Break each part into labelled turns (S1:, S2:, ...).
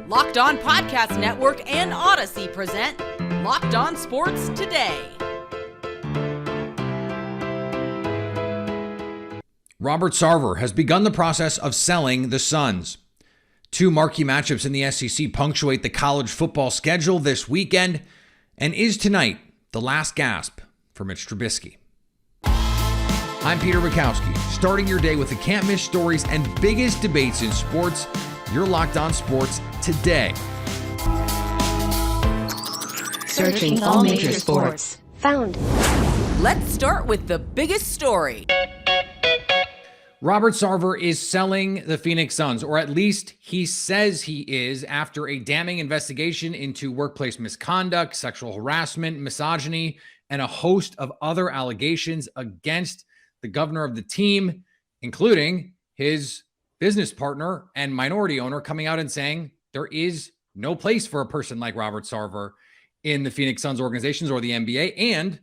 S1: Locked On Podcast Network and Odyssey present Locked On Sports Today.
S2: Robert Sarver has begun the process of selling the Suns. Two marquee matchups in the SEC punctuate the college football schedule this weekend, and is tonight the last gasp for Mitch Trubisky. I'm Peter Bukowski, starting your day with the can't-miss stories and biggest debates in sports. You're Locked On Sports Today.
S3: Searching all major sports. Found.
S1: Let's start with the biggest story.
S2: Robert Sarver is selling the Phoenix Suns, or at least he says he is, after a damning investigation into workplace misconduct, sexual harassment, misogyny, and a host of other allegations against the governor of the team, including his business partner and minority owner, coming out and saying there is no place for a person like Robert Sarver in the Phoenix Suns organizations or the NBA, and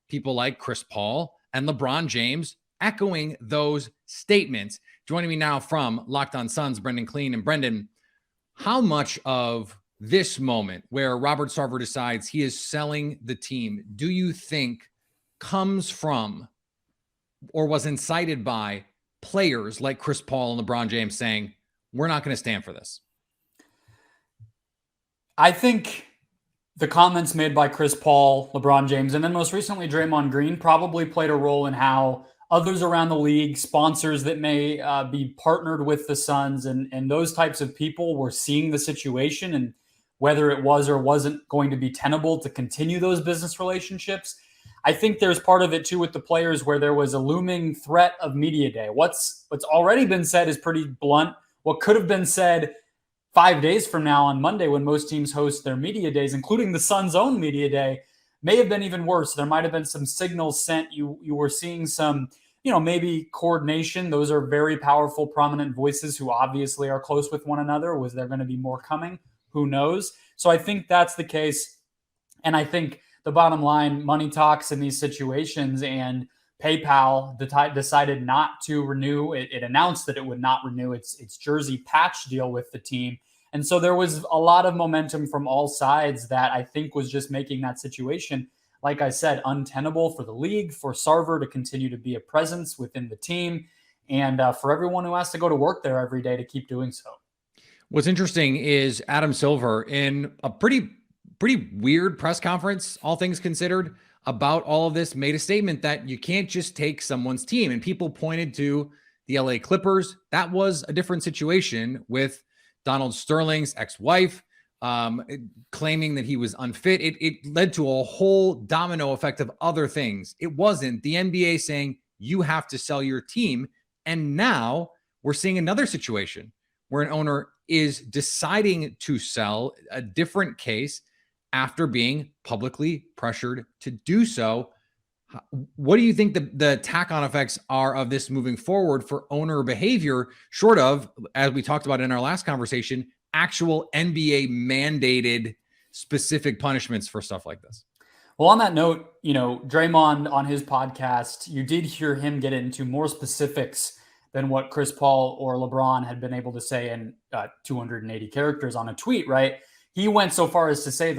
S2: people like Chris Paul and LeBron James echoing those statements. Joining me now from Locked On Suns, Brendan Clean. And Brendan, how much of this moment where Robert Sarver decides he is selling the team do you think comes from or was incited by players like Chris Paul and LeBron James saying, we're not going to stand for this?
S4: I think the comments made by Chris Paul, LeBron James, and then most recently Draymond Green probably played a role in how others around the league, sponsors that may be partnered with the Suns, and those types of people were seeing the situation and whether it was or wasn't going to be tenable to continue those business relationships. I think there's part of it too with the players where there was a looming threat of media day. What's already been said is pretty blunt. What could have been said 5 days from now on Monday when most teams host their media days, including the Suns' own media day, may have been even worse. There might have been some signals sent. You were seeing some, maybe coordination. Those are very powerful, prominent voices who obviously are close with one another. Was there going to be more coming? Who knows? So I think that's the case. And I think the bottom line, money talks in these situations, and PayPal decided not to renew. It announced that it would not renew its jersey patch deal with the team. And so there was a lot of momentum from all sides that I think was just making that situation, like I said, untenable for the league, for Sarver to continue to be a presence within the team, and for everyone who has to go to work there every day to keep doing so.
S2: What's interesting is Adam Silver, in a pretty weird press conference, all things considered, about all of this, made a statement that you can't just take someone's team. And people pointed to the LA Clippers. That was a different situation with Donald Sterling's ex-wife claiming that he was unfit. It led to a whole domino effect of other things. It wasn't the NBA saying you have to sell your team. And now we're seeing another situation where an owner is deciding to sell, a different case, after being publicly pressured to do so. What do you think the tack-on effects are of this moving forward for owner behavior, short of, as we talked about in our last conversation, actual NBA mandated specific punishments for stuff like this?
S4: Well, on that note, Draymond on his podcast, you did hear him get into more specifics than what Chris Paul or LeBron had been able to say in 280 characters on a tweet, right? He went so far as to say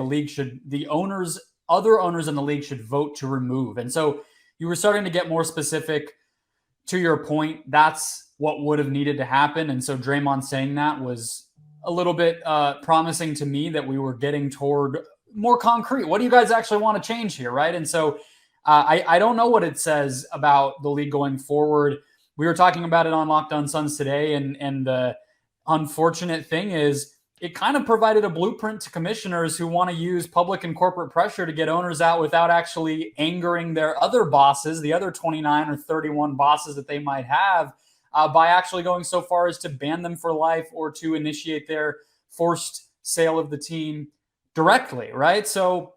S4: other owners in the league should vote to remove. And so you were starting to get more specific. To your point, that's what would have needed to happen. And so Draymond saying that was a little bit promising to me that we were getting toward more concrete. What do you guys actually want to change here, right? And so I don't know what it says about the league going forward. We were talking about it on Locked On Suns today, and the unfortunate thing is, it kind of provided a blueprint to commissioners who want to use public and corporate pressure to get owners out without actually angering their other bosses, the other 29 or 31 bosses that they might have, by actually going so far as to ban them for life or to initiate their forced sale of the team directly, right? So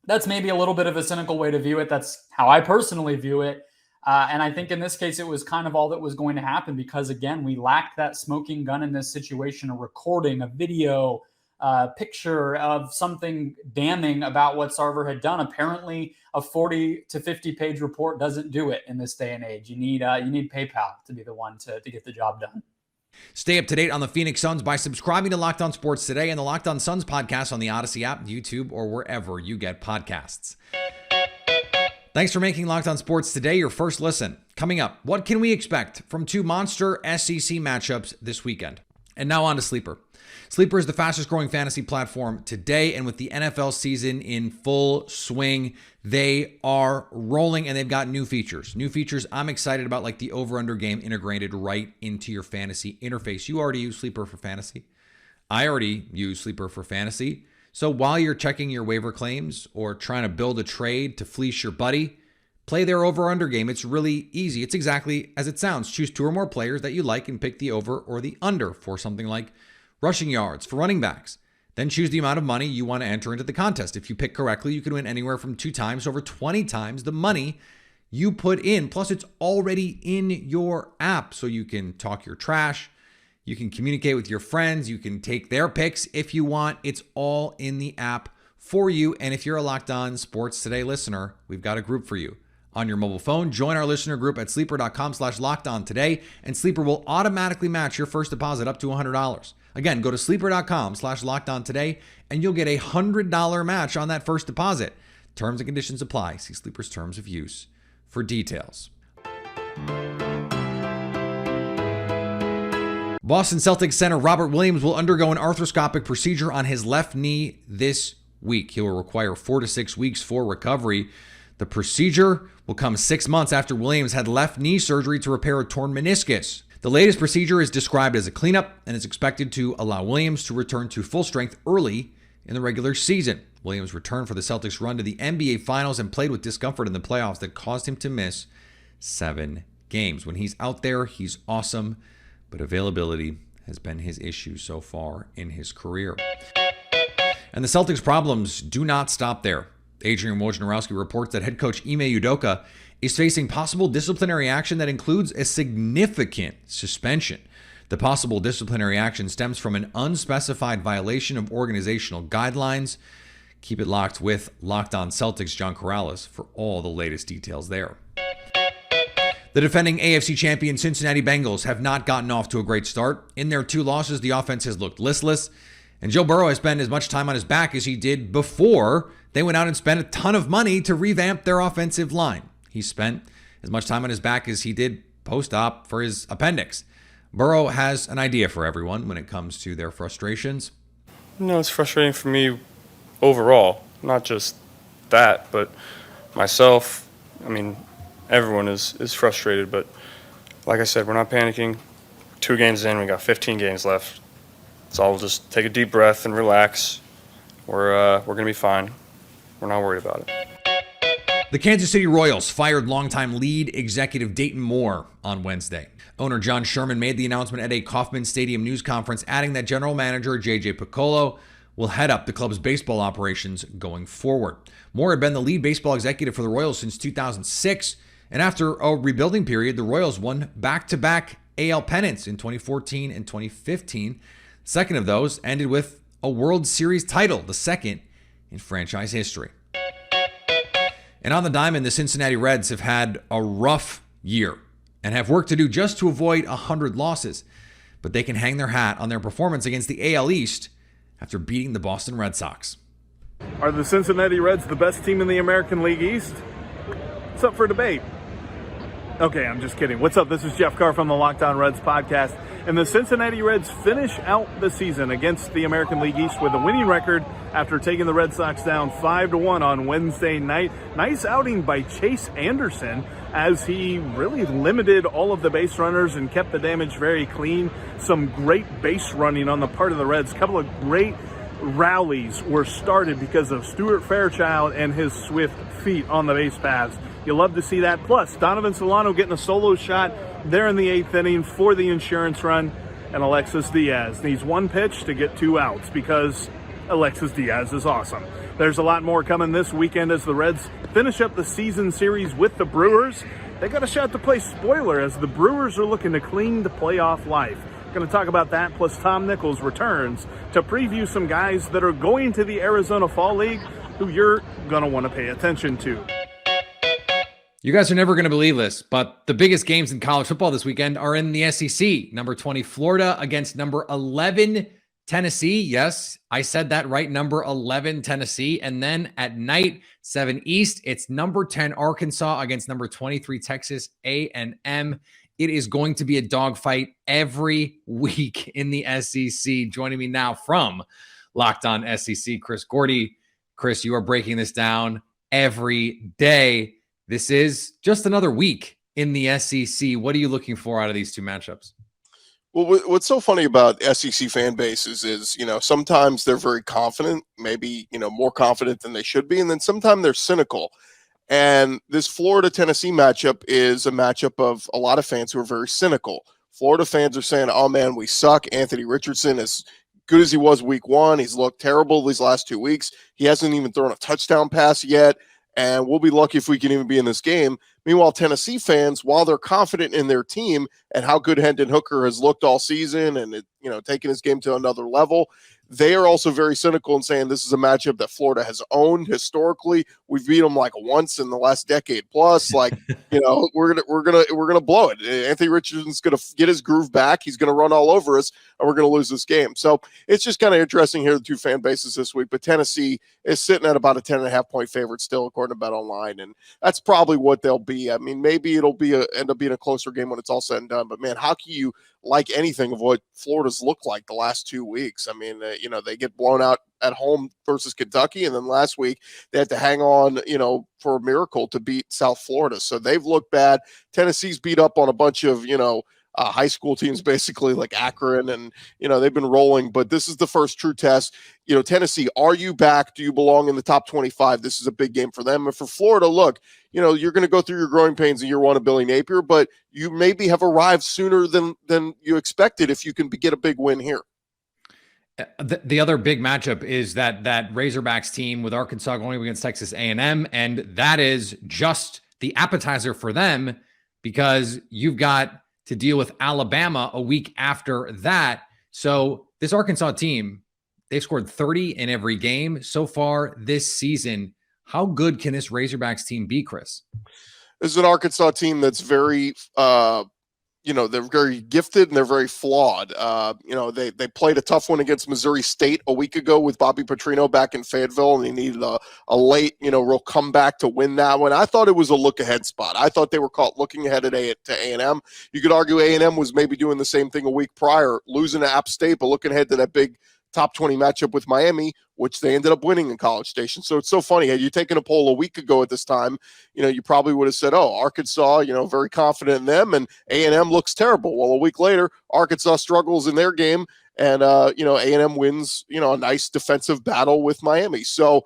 S4: that's maybe a little bit of a cynical way to view it. That's how I personally view it. And I think in this case, it was kind of all that was going to happen because, again, we lacked that smoking gun in this situation, a recording, a video, picture of something damning about what Sarver had done. Apparently, a 40 to 50 page report doesn't do it in this day and age. You need PayPal to be the one to get the job done.
S2: Stay up to date on the Phoenix Suns by subscribing to Locked On Sports Today and the Locked On Suns podcast on the Odyssey app, YouTube, or wherever you get podcasts. Thanks for making Locked On Sports Today your first listen. Coming up, what can we expect from two monster SEC matchups this weekend? And now on to Sleeper. Sleeper is the fastest growing fantasy platform today, and with the NFL season in full swing, they are rolling and they've got new features. New features I'm excited about, like the over-under game integrated right into your fantasy interface. You already use Sleeper for fantasy. I already use Sleeper for fantasy. So while you're checking your waiver claims or trying to build a trade to fleece your buddy, play their over-under game. It's really easy. It's exactly as it sounds. Choose two or more players that you like and pick the over or the under for something like rushing yards for running backs. Then choose the amount of money you want to enter into the contest. If you pick correctly, you can win anywhere from 2 times to over 20 times the money you put in. Plus, it's already in your app, so you can talk your trash. You can communicate with your friends. You can take their picks if you want. It's all in the app for you. And if you're a Locked On Sports Today listener, we've got a group for you. On your mobile phone, join our listener group at sleeper.com/lockedontoday, and Sleeper will automatically match your first deposit up to $100. Again, go to sleeper.com/lockedontoday, and you'll get a $100 match on that first deposit. Terms and conditions apply. See Sleeper's terms of use for details. Boston Celtics center Robert Williams will undergo an arthroscopic procedure on his left knee this week. He will require 4 to 6 weeks for recovery. The procedure will come 6 months after Williams had left knee surgery to repair a torn meniscus. The latest procedure is described as a cleanup and is expected to allow Williams to return to full strength early in the regular season. Williams returned for the Celtics' run to the NBA Finals and played with discomfort in the playoffs that caused him to miss 7 games. When he's out there, he's awesome, but availability has been his issue so far in his career. And the Celtics' problems do not stop there. Adrian Wojnarowski reports that head coach Ime Udoka is facing possible disciplinary action that includes a significant suspension. The possible disciplinary action stems from an unspecified violation of organizational guidelines. Keep it locked with Locked On Celtics, John Corrales, for all the latest details there. The defending AFC champion Cincinnati Bengals have not gotten off to a great start. In their 2 losses, the offense has looked listless, and Joe Burrow has spent as much time on his back as he did before they went out and spent a ton of money to revamp their offensive line. He spent as much time on his back as he did post-op for his appendix. Burrow has an idea for everyone when it comes to their frustrations.
S5: No, it's frustrating for me overall, not just that, but myself. I mean, everyone is frustrated, but like I said, we're not panicking. 2 games in, we got 15 games left. So I'll just take a deep breath and relax. We're going to be fine. We're not worried about it.
S2: The Kansas City Royals fired longtime lead executive Dayton Moore on Wednesday. Owner John Sherman made the announcement at a Kauffman Stadium news conference, adding that general manager J.J. Piccolo will head up the club's baseball operations going forward. Moore had been the lead baseball executive for the Royals since 2006, and after a rebuilding period, the Royals won back-to-back AL pennants in 2014 and 2015. The second of those ended with a World Series title, the second in franchise history. And on the diamond, the Cincinnati Reds have had a rough year and have work to do just to avoid 100 losses. But they can hang their hat on their performance against the AL East after beating the Boston Red Sox.
S6: Are the Cincinnati Reds the best team in the American League East? It's up for debate. Okay, I'm just kidding. What's up? This is Jeff Carr from the Locked On Reds podcast. And the Cincinnati Reds finish out the season against the American League East with a winning record after taking the Red Sox down 5-1 on Wednesday night. Nice outing by Chase Anderson as he really limited all of the base runners and kept the damage very clean. Some great base running on the part of the Reds. A couple of great rallies were started because of Stuart Fairchild and his swift feet on the base paths. You love to see that. Plus, Donovan Solano getting a solo shot there in the 8th inning for the insurance run. And Alexis Diaz needs 1 pitch to get 2 outs because Alexis Diaz is awesome. There's a lot more coming this weekend as the Reds finish up the season series with the Brewers. They got a shot to play spoiler as the Brewers are looking to cling to playoff life. Going to talk about that, plus Tom Nichols returns to preview some guys that are going to the Arizona Fall League who you're going to want to pay attention to.
S2: You guys are never going to believe this, but the biggest games in college football this weekend are in the SEC. Number 20, Florida against number 11, Tennessee. Yes, I said that right. Number 11, Tennessee. And then at night, 7 East, it's number 10, Arkansas against number 23, Texas A&M. It is going to be a dogfight every week in the SEC. Joining me now from Locked On SEC, Chris Gordy. Chris, you are breaking this down every day. This is just another week in the SEC. What are you looking for out of these two matchups?
S7: Well, what's so funny about SEC fan bases is, sometimes they're very confident, maybe, more confident than they should be. And then sometimes they're cynical. And this Florida-Tennessee matchup is a matchup of a lot of fans who are very cynical. Florida fans are saying, oh, man, we suck. Anthony Richardson is good as he was week one. He's looked terrible these last 2 weeks. He hasn't even thrown a touchdown pass yet. And we'll be lucky if we can even be in this game. Meanwhile, Tennessee fans, while they're confident in their team and how good Hendon Hooker has looked all season and, taking his game to another level, they are also very cynical and saying this is a matchup that Florida has owned historically. We've beat them like once in the last decade plus. Like, we're gonna blow it. Anthony Richardson's gonna get his groove back. He's gonna run all over us, and we're gonna lose this game. So it's just kind of interesting here, the two fan bases this week. But Tennessee is sitting at about a 10.5-point favorite still, according to BetOnline, and that's probably what they'll be. I mean, maybe it'll be end up being a closer game when it's all said and done. But man, how can you like anything of what Florida's looked like the last 2 weeks? I mean, they get blown out at home versus Kentucky, and then last week they had to hang on, for a miracle to beat South Florida. So they've looked bad. Tennessee's beat up on a bunch of, high school teams, basically like Akron, and, they've been rolling, but this is the first true test. Tennessee, are you back? Do you belong in the top 25? This is a big game for them. And for Florida, look, you're going to go through your growing pains in year one of Billy Napier, but you maybe have arrived sooner than you expected if you can get a big win here.
S2: The other big matchup is that Razorbacks team with Arkansas going against Texas A&M, and that is just the appetizer for them because you've got to deal with Alabama a week after that. So this Arkansas team, they've scored 30 in every game so far this season. How good can this Razorbacks team be, Chris?
S7: This is an Arkansas team that's very they're very gifted and they're very flawed. They played a tough one against Missouri State a week ago with Bobby Petrino back in Fayetteville, and they needed a late, real comeback to win that one. I thought it was a look-ahead spot. I thought they were caught looking ahead to A&M. You could argue A&M was maybe doing the same thing a week prior, losing to App State, but looking ahead to that big top 20 matchup with Miami, which they ended up winning in College Station. So it's so funny. Had you taken a poll a week ago at this time, you probably would have said, oh, Arkansas, very confident in them, and A&M looks terrible. Well, a week later, Arkansas struggles in their game, and, A&M wins, a nice defensive battle with Miami. So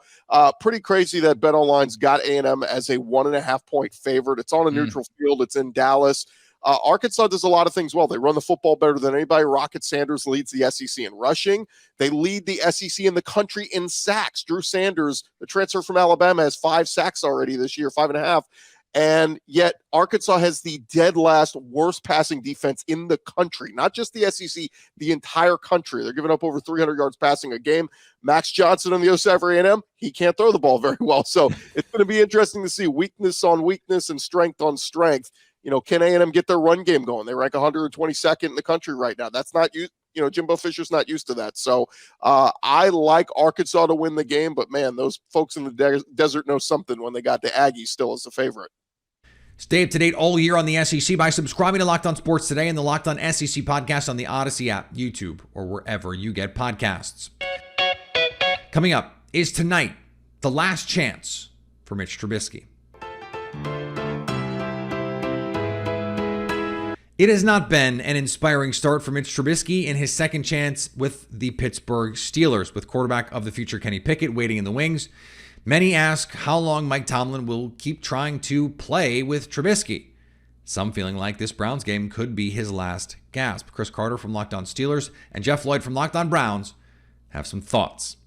S7: pretty crazy that BetOnline's got A&M as a 1.5-point favorite. It's on a neutral field. It's in Dallas. Arkansas does a lot of things well. They run the football better than anybody. Rocket Sanders leads the SEC in rushing. They lead the SEC in the country in sacks. Drew Sanders, the transfer from Alabama, has 5 sacks already this year, 5.5. And yet Arkansas has the dead last worst passing defense in the country, not just the SEC, the entire country. They're giving up over 300 yards passing a game. Max Johnson on the other side for A&M, he can't throw the ball very well. So it's going to be interesting to see weakness on weakness and strength on strength. Can A&M get their run game going? They rank 122nd in the country right now. That's not you. Jimbo Fisher's not used to that. So I like Arkansas to win the game, but man, those folks in the desert know something when they got the Aggies still as the favorite.
S2: Stay up to date all year on the SEC by subscribing to Locked On Sports Today and the Locked On SEC podcast on the Odyssey app, YouTube, or wherever you get podcasts. Coming up is tonight, the last chance for Mitch Trubisky. It has not been an inspiring start for Mitch Trubisky in his second chance with the Pittsburgh Steelers, with quarterback of the future Kenny Pickett waiting in the wings. Many ask how long Mike Tomlin will keep trying to play with Trubisky. Some feeling like this Browns game could be his last gasp. Chris Carter from Locked On Steelers and Jeff Lloyd from Locked On Browns have some thoughts.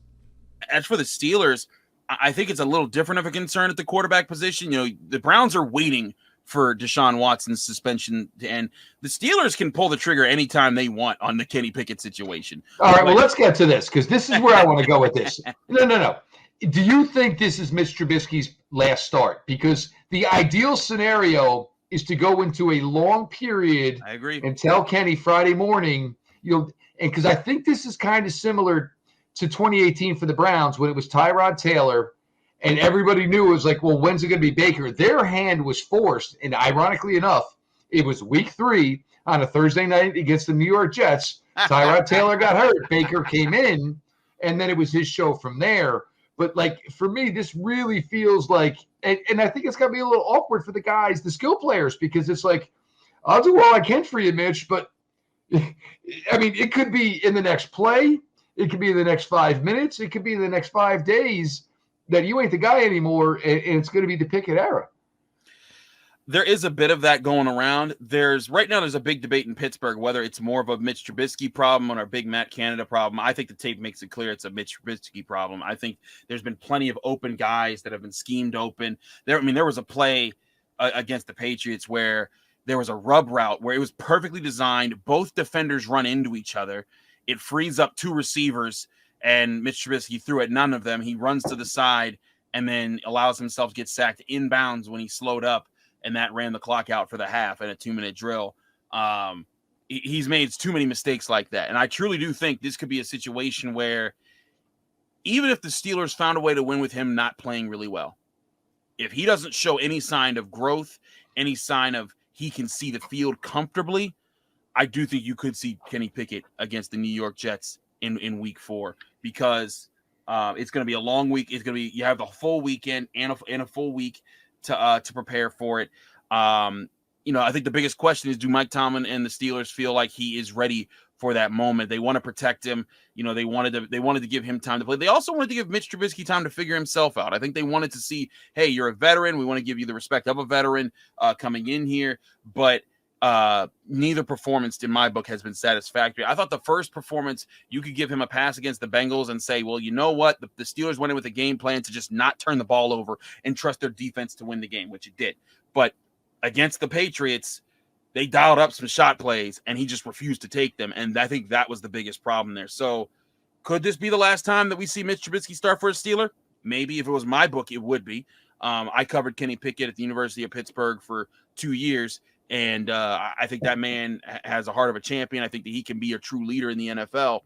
S8: As for the Steelers, I think it's a little different of a concern at the quarterback position. The Browns are waiting for Deshaun Watson's suspension to end. The Steelers can pull the trigger anytime they want on the Kenny Pickett situation.
S9: All right, well, let's get to this because this is where I want to go with this. No. do you think this is Mitch Trubisky's last start? Because the ideal scenario is to go into a long period.
S8: I agree.
S9: And tell Kenny Friday morning, and because I think this is kind of similar to 2018 for the Browns when it was Tyrod Taylor, and everybody knew it was like, well, when's it going to be Baker? Their hand was forced, and ironically enough, it was week 3 on a Thursday night against the New York Jets. Tyrod Taylor got hurt. Baker came in, and then it was his show from there. But, like, for me, this really feels like – and I think it's going to be a little awkward for the guys, the skill players, because it's like, I'll do all I can for you, Mitch, but, I mean, it could be in the next play. It could be in the next 5 minutes. It could be in the next 5 days that you ain't the guy anymore, and it's going to be the Pickett era.
S8: There is a bit of that going around. Right now there's a big debate in Pittsburgh whether it's more of a Mitch Trubisky problem or a big Matt Canada problem. I think the tape makes it clear it's a Mitch Trubisky problem. I think there's been plenty of open guys that have been schemed open. There was a play against the Patriots where there was a rub route where it was perfectly designed. Both defenders run into each other. It frees up 2 receivers, and Mitch Trubisky threw at none of them. He runs to the side and then allows himself to get sacked inbounds when he slowed up. And that ran the clock out for the half in a 2-minute drill. He's made too many mistakes like that. And I truly do think this could be a situation where even if the Steelers found a way to win with him not playing really well, if he doesn't show any sign of growth, any sign of he can see the field comfortably, I do think you could see Kenny Pickett against the New York Jets in week 4 because it's going to be a long week. It's going to be, you have the full weekend and a full week to prepare for it. I think the biggest question is, do Mike Tomlin and the Steelers feel like he is ready for that moment? They want to protect him. They wanted to give him time to play. They also wanted to give Mitch Trubisky time to figure himself out. I think they wanted to see, hey, you're a veteran. We want to give you the respect of a veteran coming in here. But neither performance in my book has been satisfactory. I thought the first performance, you could give him a pass against the Bengals and say, well, you know what? The Steelers went in with a game plan to just not turn the ball over and trust their defense to win the game, which it did. But against the Patriots, they dialed up some shot plays and he just refused to take them. And I think that was the biggest problem there. So could this be the last time that we see Mitch Trubisky start for a Steeler? Maybe. If it was my book, it would be. I covered Kenny Pickett at the University of Pittsburgh for 2 years. And I think that man has a heart of a champion. I think that he can be a true leader in the NFL.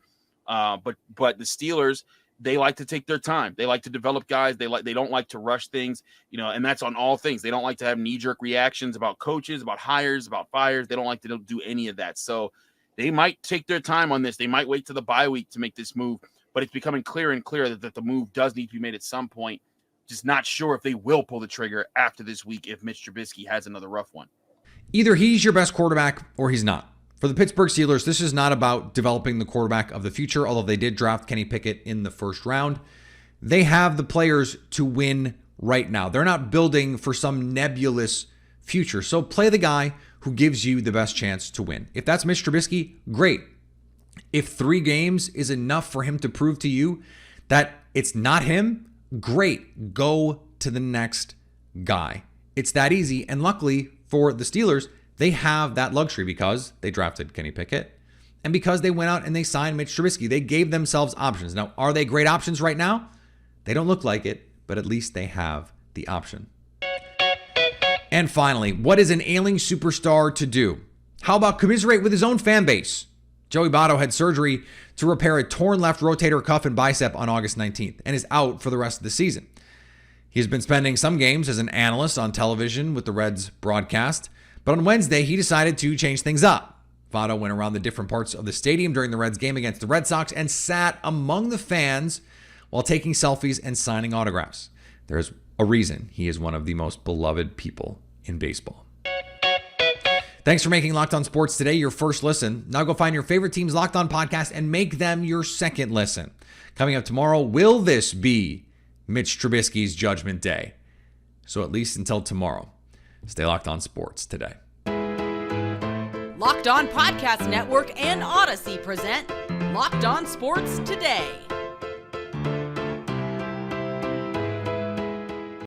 S8: But the Steelers, they like to take their time. They like to develop guys. They don't like to rush things, and that's on all things. They don't like to have knee-jerk reactions about coaches, about hires, about fires. They don't like to do any of that. So they might take their time on this. They might wait to the bye week to make this move. But it's becoming clearer and clearer that the move does need to be made at some point. Just not sure if they will pull the trigger after this week if Mitch Trubisky has another rough one.
S2: Either he's your best quarterback or he's not. For the Pittsburgh Steelers, this is not about developing the quarterback of the future, although they did draft Kenny Pickett in the first round. They have the players to win right now. They're not building for some nebulous future. So play the guy who gives you the best chance to win. If that's Mitch Trubisky, great. If 3 games is enough for him to prove to you that it's not him, great. Go to the next guy. It's that easy. And luckily for the Steelers, they have that luxury because they drafted Kenny Pickett and because they went out and they signed Mitch Trubisky. They gave themselves options. Now, are they great options right now? They don't look like it, but at least they have the option. And finally, what is an ailing superstar to do? How about commiserate with his own fan base? Joey Votto had surgery to repair a torn left rotator cuff and bicep on August 19th and is out for the rest of the season. He's been spending some games as an analyst on television with the Reds broadcast, but on Wednesday, he decided to change things up. Votto went around the different parts of the stadium during the Reds game against the Red Sox and sat among the fans while taking selfies and signing autographs. There's a reason he is one of the most beloved people in baseball. Thanks for making Locked On Sports today your first listen. Now go find your favorite team's Locked On podcast and make them your second listen. Coming up tomorrow, will this be Mitch Trubisky's judgment day? So at least until tomorrow, stay locked on sports today.
S1: Locked On Podcast Network and Odyssey present Locked On Sports Today.